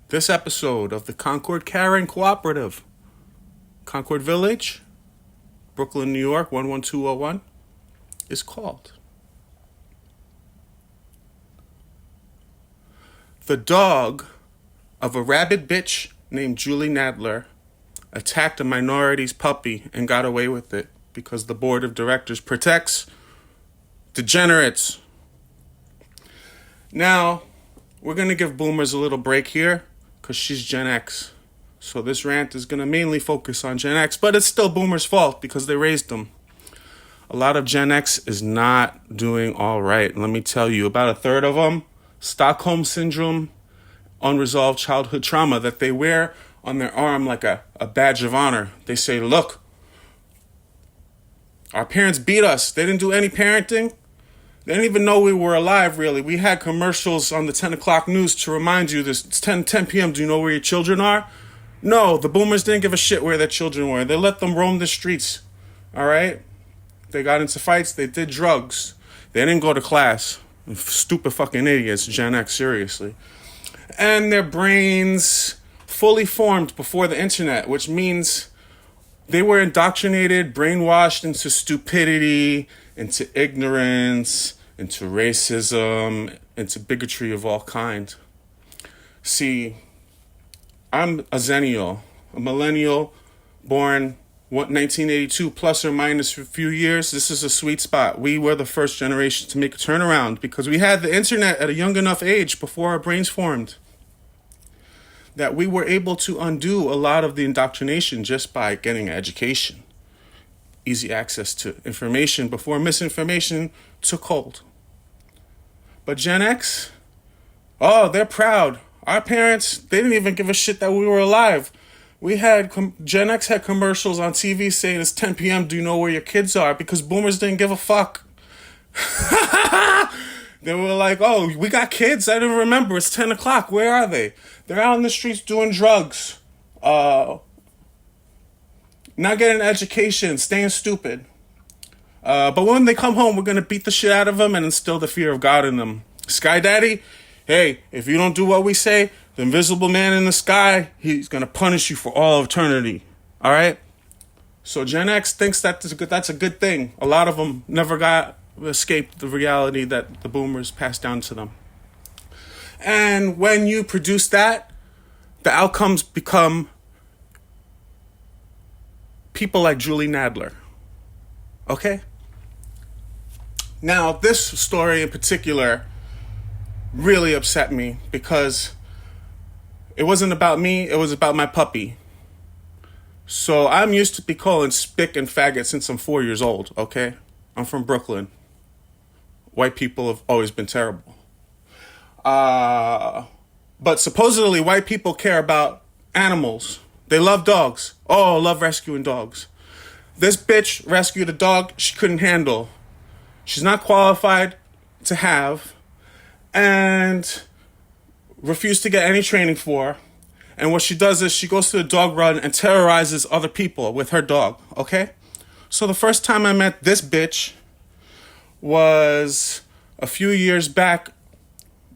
This episode of the Concord Caring Cooperative, Concord Village, Brooklyn, New York, 11201, is called The Dog of a Rabid Bitch Named Julie Nadler Attacked a Minority's Puppy and Got Away with It because the Board of Directors protects degenerates. Now, we're going to give Boomers a little break here because she's Gen X. So this rant is going to mainly focus on Gen X, but it's still Boomers' fault because they raised them. A lot of Gen X is not doing all right. Let me tell you, about a third of them, Stockholm Syndrome, unresolved childhood trauma that they wear on their arm like a badge of honor. They say, look, our parents beat us. They didn't do any parenting. They didn't even know we were alive, really. We had commercials on the 10 o'clock news to remind you this. It's 10 p.m. Do you know where your children are? No, the Boomers didn't give a shit where their children were. They let them roam the streets, all right? They got into fights. They did drugs. They didn't go to class. Stupid fucking idiots, Gen X, seriously. And their brains fully formed before the internet, which means they were indoctrinated, brainwashed into stupidity, into ignorance, into racism, into bigotry of all kind. See, I'm a Zennial, a millennial, born 1982 plus or minus a few years. This is a sweet spot. We were the first generation to make a turnaround because we had the internet at a young enough age before our brains formed that we were able to undo a lot of the indoctrination just by getting an education. Easy access to information before misinformation took hold. But Gen X, oh, they're proud. Our parents, they didn't even give a shit that we were alive. Gen X had commercials on TV saying it's 10 p.m. Do you know where your kids are? Because Boomers didn't give a fuck. They were like, oh, we got kids? I didn't remember. It's 10 o'clock. Where are they? They're out in the streets doing drugs. Not getting an education, staying stupid. But when they come home, we're going to beat the shit out of them and instill the fear of God in them. Sky Daddy, hey, if you don't do what we say, the invisible man in the sky, he's going to punish you for all eternity. All right? So Gen X thinks that's a good thing. A lot of them never escaped the reality that the Boomers passed down to them. And when you produce that, the outcomes become people like Julie Nadler. Okay? Now, this story in particular really upset me because it wasn't about me, it was about my puppy. So I'm used to be calling spick and faggot since I'm 4 years old, okay? I'm from Brooklyn. White people have always been terrible. But supposedly white people care about animals. They love dogs. Oh, love rescuing dogs. This bitch rescued a dog she couldn't handle. She's not qualified to have and refused to get any training for. And what she does is she goes to the dog run and terrorizes other people with her dog, okay? So the first time I met this bitch was a few years back.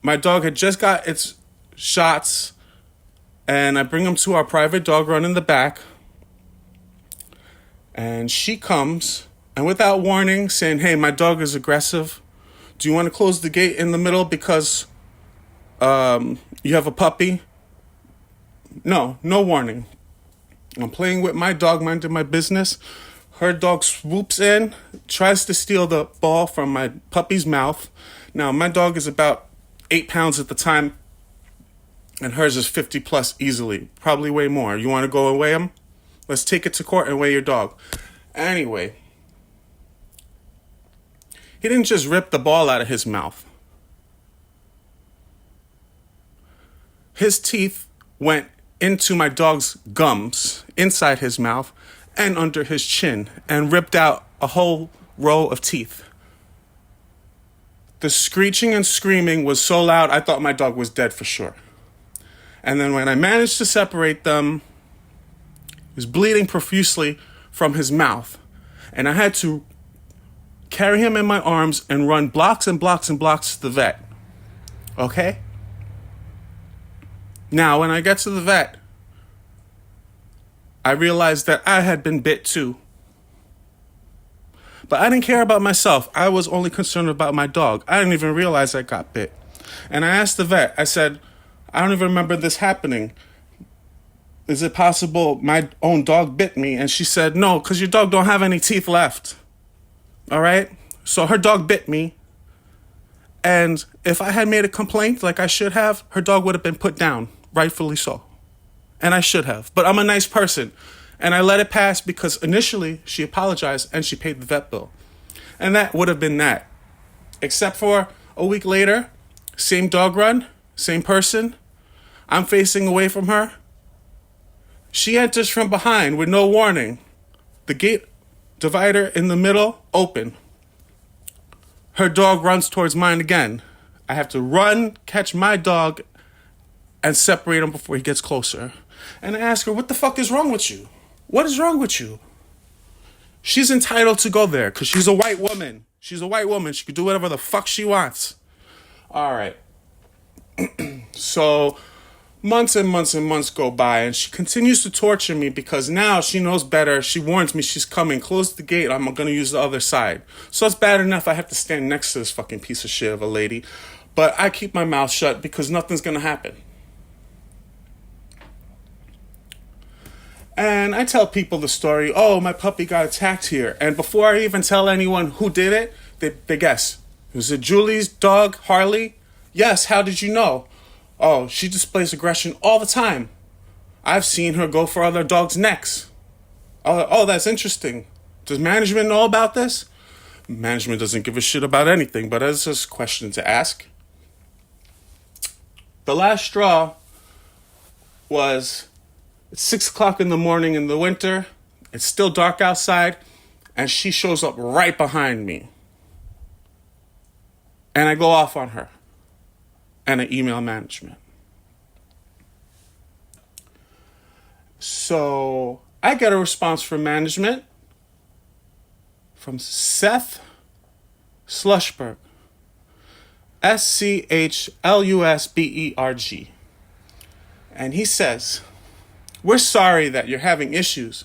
My dog had just got its shots, and I bring him to our private dog run in the back. And she comes, and without warning, saying, hey, my dog is aggressive. Do you want to close the gate in the middle because you have a puppy? No warning. I'm playing with my dog, minding my business. Her dog swoops in, tries to steal the ball from my puppy's mouth. Now, my dog is about 8 pounds at the time, and hers is 50 plus easily, probably way more. You want to go and weigh him? Let's take it to court and weigh your dog. Anyway, he didn't just rip the ball out of his mouth. His teeth went into my dog's gums, inside his mouth, and under his chin, and ripped out a whole row of teeth. The screeching and screaming was so loud, I thought my dog was dead for sure. And then when I managed to separate them, he was bleeding profusely from his mouth. And I had to carry him in my arms and run blocks and blocks and blocks to the vet. Okay? Now, when I get to the vet, I realized that I had been bit too. But I didn't care about myself. I was only concerned about my dog. I didn't even realize I got bit. And I asked the vet, I said, I don't even remember this happening. Is it possible my own dog bit me? And she said, no, because your dog don't have any teeth left. All right? So her dog bit me. And if I had made a complaint like I should have, her dog would have been put down, rightfully so. And I should have. But I'm a nice person. And I let it pass because initially she apologized and she paid the vet bill. And that would have been that. Except for a week later, same dog run, same person. I'm facing away from her. She enters from behind with no warning. The gate divider in the middle, open. Her dog runs towards mine again. I have to run, catch my dog, and separate him before he gets closer. And I ask her, what the fuck is wrong with you? What is wrong with you? She's entitled to go there because she's a white woman. She's a white woman. She can do whatever the fuck she wants. All right. So months and months and months go by, and she continues to torture me because now she knows better. She warns me she's coming. Close the gate. I'm going to use the other side. So it's bad enough I have to stand next to this fucking piece of shit of a lady. But I keep my mouth shut because nothing's going to happen. And I tell people the story, oh, my puppy got attacked here. And before I even tell anyone who did it, they guess. Was it Julie's dog, Harley? Yes, how did you know? Oh, she displays aggression all the time. I've seen her go for other dogs' necks. Oh, that's interesting. Does management know about this? Management doesn't give a shit about anything, but it's just a question to ask. The last straw was... It's 6 o'clock in the morning in the winter. It's still dark outside. And she shows up right behind me. And I go off on her. And I email management. So I get a response from management. From Seth Schlusberg. Schlusberg. And he says... We're sorry that you're having issues.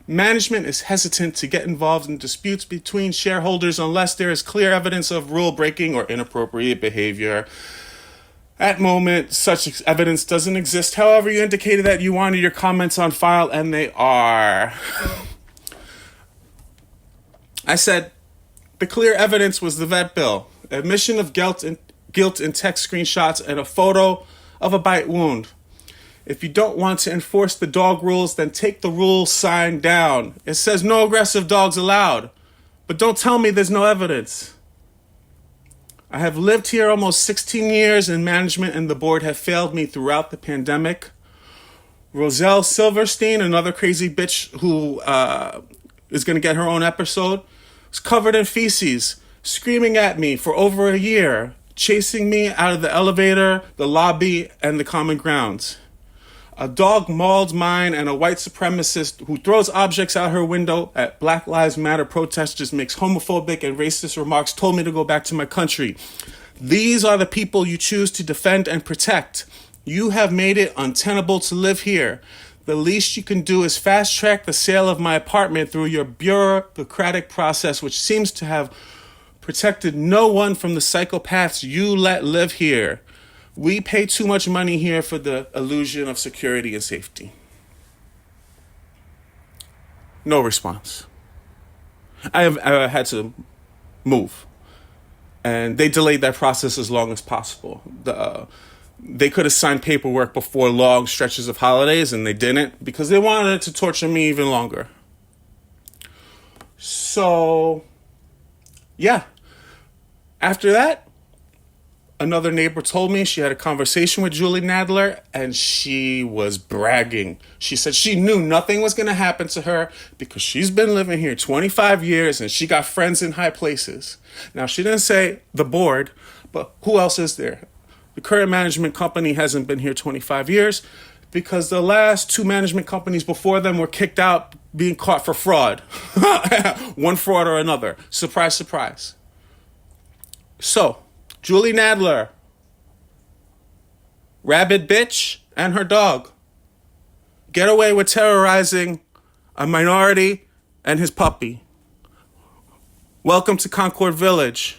Management is hesitant to get involved in disputes between shareholders unless there is clear evidence of rule breaking or inappropriate behavior. At the moment, such evidence doesn't exist. However, you indicated that you wanted your comments on file, and they are. I said, the clear evidence was the vet bill, admission of guilt in text screenshots, and a photo of a bite wound. If you don't want to enforce the dog rules, then take the rule sign down. It says no aggressive dogs allowed. But don't tell me there's no evidence. I have lived here almost 16 years, and management and the board have failed me throughout the pandemic. Roselle Silverstein, another crazy bitch who is going to get her own episode, was covered in feces, screaming at me for over a year, chasing me out of the elevator, the lobby, and the common grounds. A dog mauled mine, and a white supremacist who throws objects out her window at Black Lives Matter protesters, makes homophobic and racist remarks, told me to go back to my country. These are the people you choose to defend and protect. You have made it untenable to live here. The least you can do is fast track the sale of my apartment through your bureaucratic process, which seems to have protected no one from the psychopaths you let live here. We pay too much money here for the illusion of security and safety. No response. I had to move. And they delayed that process as long as possible. They could have signed paperwork before long stretches of holidays, and they didn't because they wanted to torture me even longer. So, yeah. After that, another neighbor told me she had a conversation with Julie Nadler, and she was bragging. She said she knew nothing was going to happen to her because she's been living here 25 years and she got friends in high places. Now, she didn't say the board, but who else is there? The current management company hasn't been here 25 years because the last two management companies before them were kicked out being caught for fraud. One fraud or another. Surprise, surprise. So, Julie Nadler, rabid bitch, and her dog get away with terrorizing a minority and his puppy. Welcome to Concord Village.